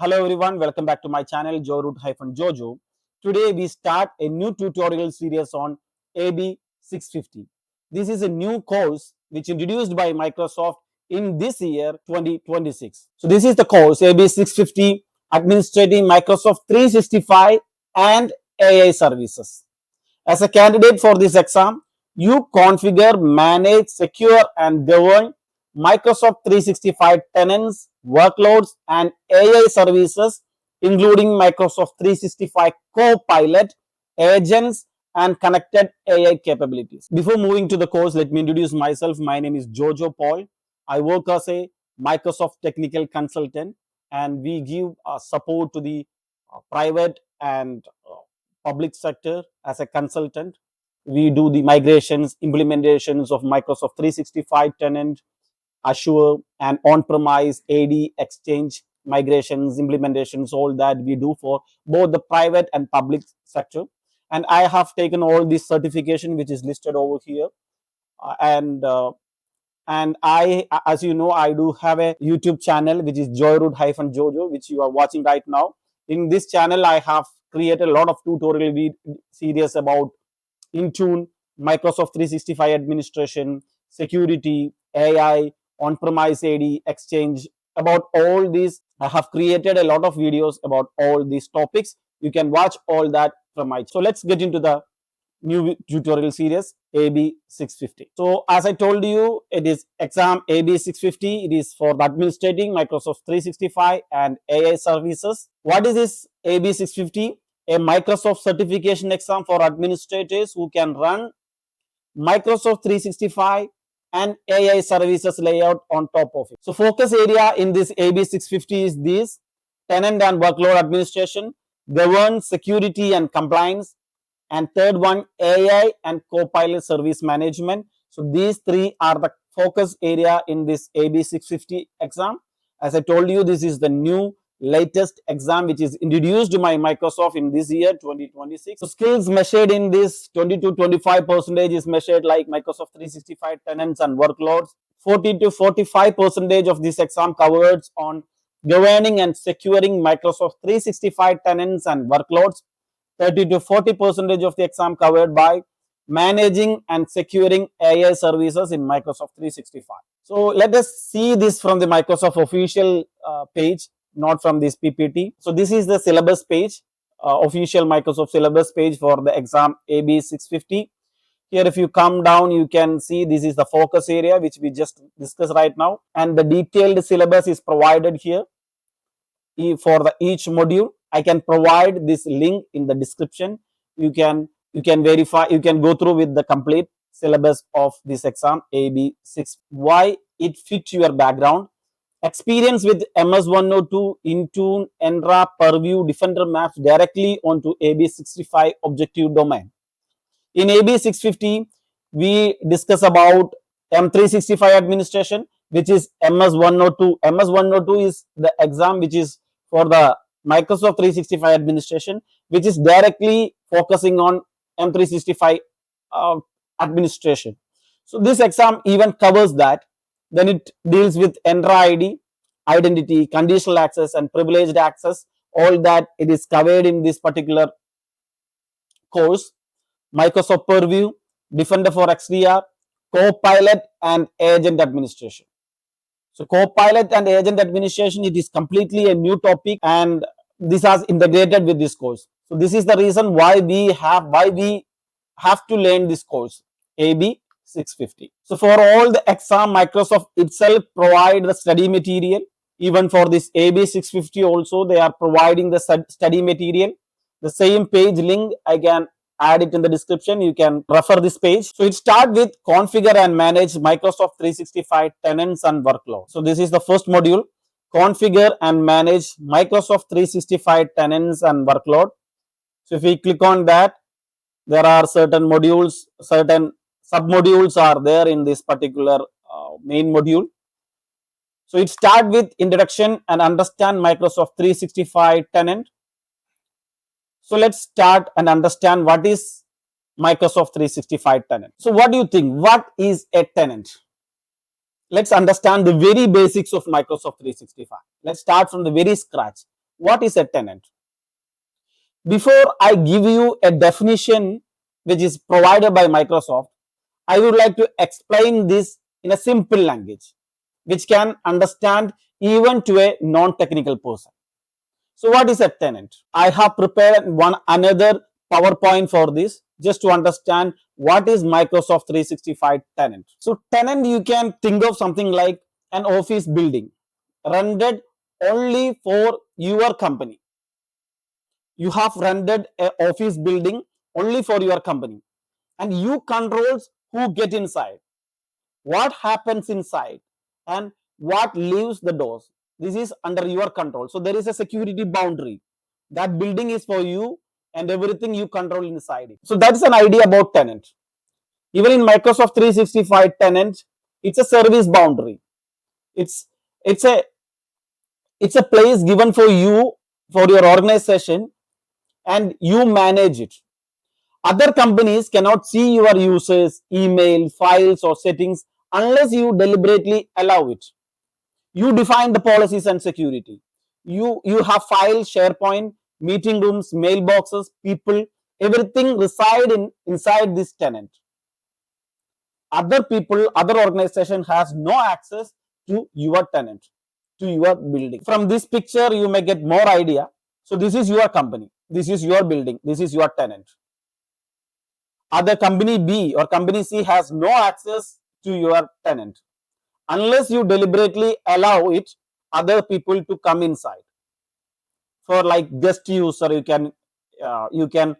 Hello everyone, welcome back to my channel JoyRoute-Jojo. Today we start a new tutorial series on AB-650. This is a new course which introduced by Microsoft in this year 2026. So this is the course AB-650 Administrating Microsoft 365 and AI Services. As a candidate for this exam, you configure, manage, secure and govern Microsoft 365 tenants, workloads and AI services, including Microsoft 365 Copilot, agents and connected AI capabilities. Before moving to the course, let me introduce myself. My name is Jojo Paul. I work as a Microsoft technical consultant and we give support to the private and public sector as a consultant. We do the migrations, implementations of Microsoft 365 tenant, Azure and on-premise AD exchange migrations, implementations, all that we do for both the private and public sector. And I have taken all this certification which is listed over here. And I, as you know, I do have a YouTube channel which is JoyRoute-Jojo, which you are watching right now. In this channel, I have created a lot of tutorial series about Intune, Microsoft 365 administration, security, AI, on-premise AD, exchange. About all these, I have created a lot of videos about all these topics. You can watch all that from my. So let's get into the new tutorial series AB-650. So as I told you, it is exam AB-650. It is for the administrating Microsoft 365 and AI services. What is this AB-650? A Microsoft certification exam for administrators who can run Microsoft 365 and AI services layout on top of it. So focus area in this AB-650 is this: tenant and workload administration, govern security and compliance, and third one, AI and Copilot service management. So these three are the focus area in this AB-650 exam. As I told you, this is the new latest exam which is introduced by Microsoft in this year 2026. So skills measured in this 20 to 25% is measured like Microsoft 365 tenants and workloads. 40 to 45% of this exam covers on governing and securing Microsoft 365 tenants and workloads. 30 to 40% of the exam covered by managing and securing AI services in Microsoft 365. So let us see this from the Microsoft official page, not from this PPT. So this is the syllabus page, official Microsoft syllabus page for the exam AB-650. Here, if you come down, you can see this is the focus area which we just discussed right now, and the detailed syllabus is provided here for each module. I can provide this link in the description. You can verify, you can go through with the complete syllabus of this exam AB-6. Why it fits your background. Experience with MS-102, Intune, Entra, Purview, Defender maps directly onto AB-65 objective domain. In AB-650, we discuss about M365 administration, which is MS-102. MS-102 is the exam which is for the Microsoft 365 administration, which is directly focusing on M365 administration. So this exam even covers that. Then it deals with Entra ID, identity, conditional access and privileged access. All that it is covered in this particular course. Microsoft Purview, Defender for XDR, Copilot and agent administration. So Copilot and agent administration, it is completely a new topic and this has integrated with this course. So this is the reason why we have to learn this course, AB-650. So for all the exam, Microsoft itself provide the study material. Even for this AB-650 also, they are providing the study material. The same page link, I can add it in the description. You can refer this page. So it starts with configure and manage Microsoft 365 tenants and workload. So this is the first module, configure and manage Microsoft 365 tenants and workload. So if we click on that, there are certain modules, certain sub-modules are there in this particular main module. So it starts with introduction and understand Microsoft 365 tenant. So let's start and understand what is Microsoft 365 tenant. So what do you think? What is a tenant? Let's understand the very basics of Microsoft 365. Let's start from the very scratch. what is a tenant? Before I give you a definition which is provided by Microsoft, I would like to explain this in a simple language which can understand even to a non-technical person. So what is a tenant? I have prepared one another PowerPoint for this just to understand what is Microsoft 365 tenant. So tenant, you can think of something like an office building rented only for your company. You have rented an office building only for your company, and you controls who get inside, what happens inside, and what leaves the doors. This is under your control. So there is a security boundary. That building is for you and everything you control inside it. So that's an idea about tenant. Even in Microsoft 365 tenant, it's a service boundary. It's it's a it's a place given for you, for your organization, and you manage it. Other companies cannot see your users, email, files, or settings unless you deliberately allow it. You define the policies and security. You have files, SharePoint, meeting rooms, mailboxes, people, everything reside inside this tenant. Other people, other organization has no access to your tenant, to your building. From this picture, you may get more idea. So this is your company, this is your building, this is your tenant. Other company B or company C has no access to your tenant unless you deliberately allow it other people to come inside. For like guest user, you can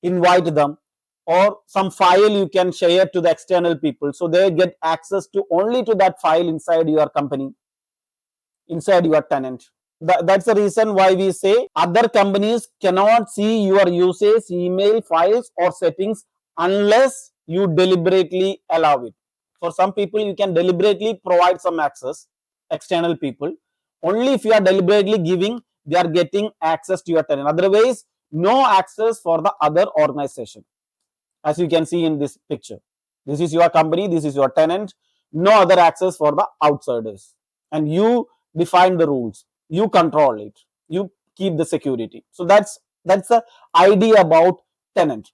invite them, or some file you can share to the external people, so they get access to only to that file inside your company, inside your tenant. That's the reason why we say other companies cannot see your usage, email, files, or settings unless you deliberately allow it. For some people, you can deliberately provide some access, external people. Only if you are deliberately giving, they are getting access to your tenant. Otherwise, no access for the other organization. As you can see in this picture, this is your company, this is your tenant, no other access for the outsiders. And you define the rules, you control it, you keep the security. So that's the idea about tenant.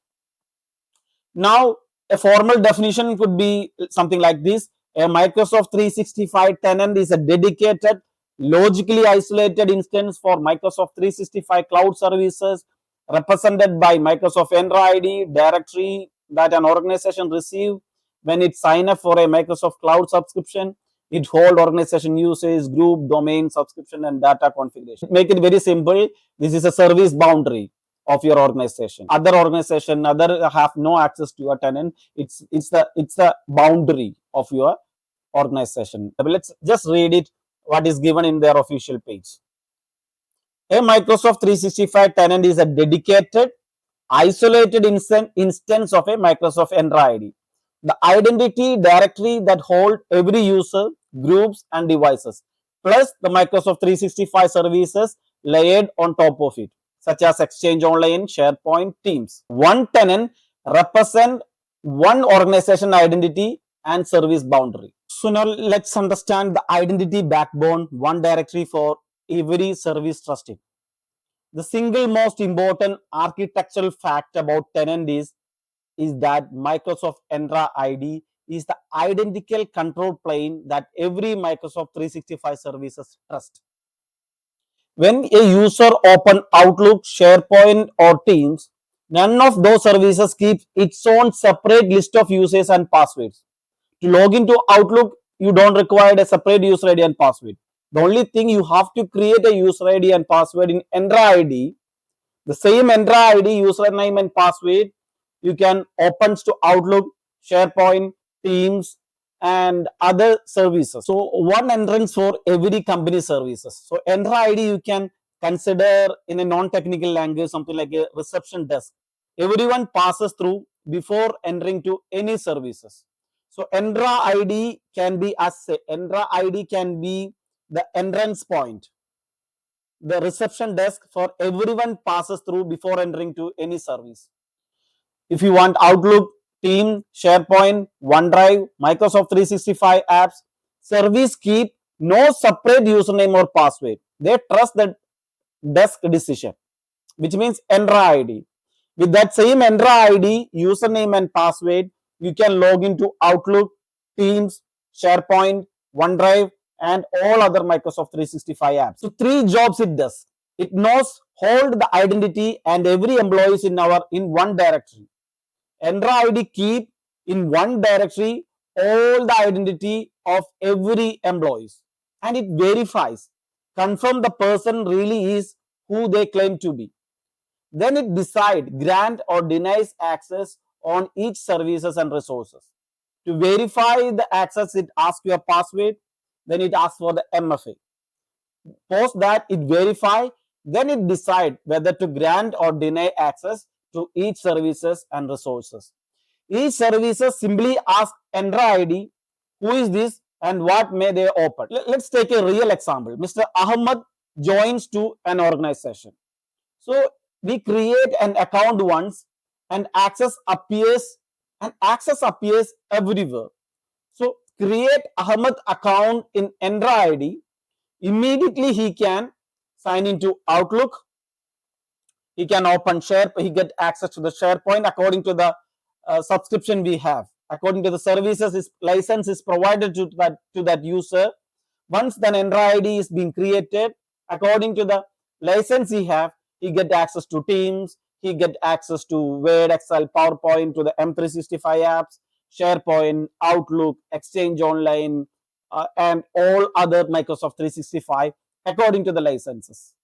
Now, a formal definition could be something like this: a Microsoft 365 tenant is a dedicated, logically isolated instance for Microsoft 365 cloud services, represented by Microsoft Entra ID directory that an organization receives when it signs up for a Microsoft cloud subscription. It holds organization usage, group, domain, subscription, and data configuration. Make it very simple. This is a service boundary of your organization. Other organization, other have no access to your tenant. It's the boundary of your organization. Let's just read it, what is given in their official page. A Microsoft 365 tenant is a dedicated, isolated instance of a Microsoft Entra ID. The identity directory that holds every user, groups, and devices, plus the Microsoft 365 services layered on top of it, such as Exchange Online, SharePoint, Teams. One tenant represents one organization identity and service boundary. So now let's understand the identity backbone, one directory for every service trusted. The single most important architectural fact about tenant is that Microsoft Entra ID is the identical control plane that every Microsoft 365 services trust. When a user opens Outlook, SharePoint, or Teams, none of those services keeps its own separate list of users and passwords. To log into Outlook, you don't require a separate user ID and password. The only thing, you have to create a user ID and password in Entra ID. The same Entra ID, username, and password you can open to Outlook, SharePoint, Teams, and other services. So one entrance for every company services. So Entra ID you can consider in a non-technical language something like a reception desk. Everyone passes through before entering to any services. So Entra ID can be Entra ID can be the entrance point, the reception desk for everyone passes through before entering to any service. If you want Outlook, Team, SharePoint, OneDrive, Microsoft 365 apps, service keep no separate username or password. They trust that desk decision, which means Entra ID. With that same Entra ID, username and password, you can log into Outlook, Teams, SharePoint, OneDrive, and all other Microsoft 365 apps. So 3 jobs it does. It knows hold the identity and every employee is in one directory. Entra ID keep in one directory all the identity of every employee, and it verifies, confirm the person really is who they claim to be. Then it decide, grant or denies access on each services and resources. To verify the access, it asks your password, then it asks for the MFA. Post that, it verify, then it decide whether to grant or deny access to each services and resources. Each services simply ask Entra ID, who is this and what may they open. Let's take a real example. Mr. Ahmad joins to an organization. So we create an account once and access appears everywhere. So create Ahmad account in Entra ID. Immediately he can sign into Outlook. He can open he get access to the SharePoint according to the subscription we have. According to the services, his license is provided to that user. Once the Entra ID is being created, according to the license he get access to Teams, he get access to Word, Excel, PowerPoint, to the M365 apps, SharePoint, Outlook, Exchange Online, and all other Microsoft 365 according to the licenses.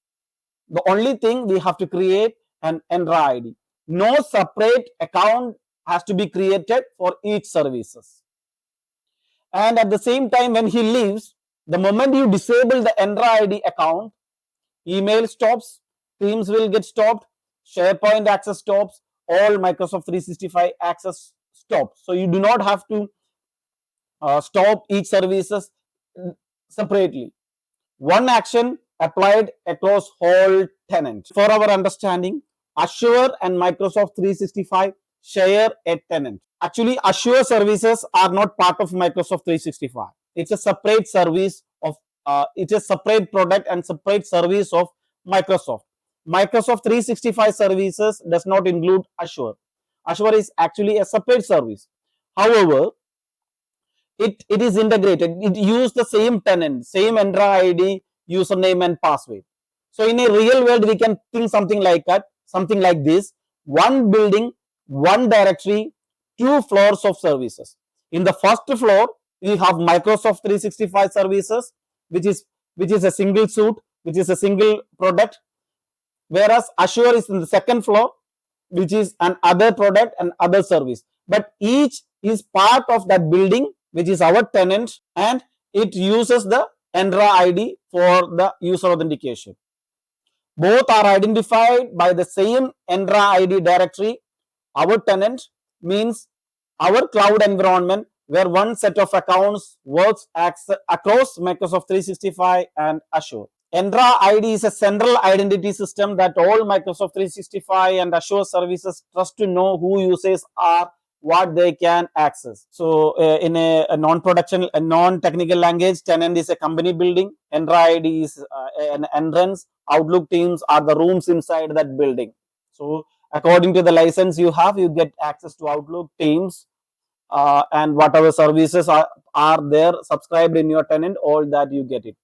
The only thing we have to create an Entra ID. No separate account has to be created for each services. And at the same time, when he leaves, the moment you disable the Entra ID account, email stops, Teams will get stopped, SharePoint access stops, all Microsoft 365 access stops. So you do not have to stop each services separately. One action applied across whole tenant. For our understanding, Azure and Microsoft 365 share a tenant. Actually, Azure services are not part of Microsoft 365. It's a separate service of it's a separate product and separate service of Microsoft. Microsoft 365 services does not include Azure. Azure is actually a separate service. However, it is integrated. It uses the same tenant, same Entra ID, username and password. So in a real world, we can think something like that, something like this: one building, one directory, 2 floors of services. In the first floor, we have Microsoft 365 services, which is a single suite, which is a single product, whereas Azure is in the second floor, which is an other product and other service. But each is part of that building, which is our tenant, and it uses the Entra ID for the user authentication. Both are identified by the same Entra ID directory. Our tenant means our cloud environment where one set of accounts works across Microsoft 365 and Azure. Entra ID is a central identity system that all Microsoft 365 and Azure services trust to know who users are, what they can access. So in a non-production, a non-technical language, tenant is a company building, Entra ID is an entrance, Outlook, Teams are the rooms inside that building. So according to the license you have, you get access to Outlook, Teams, and whatever services are there subscribed in your tenant, all that you get it.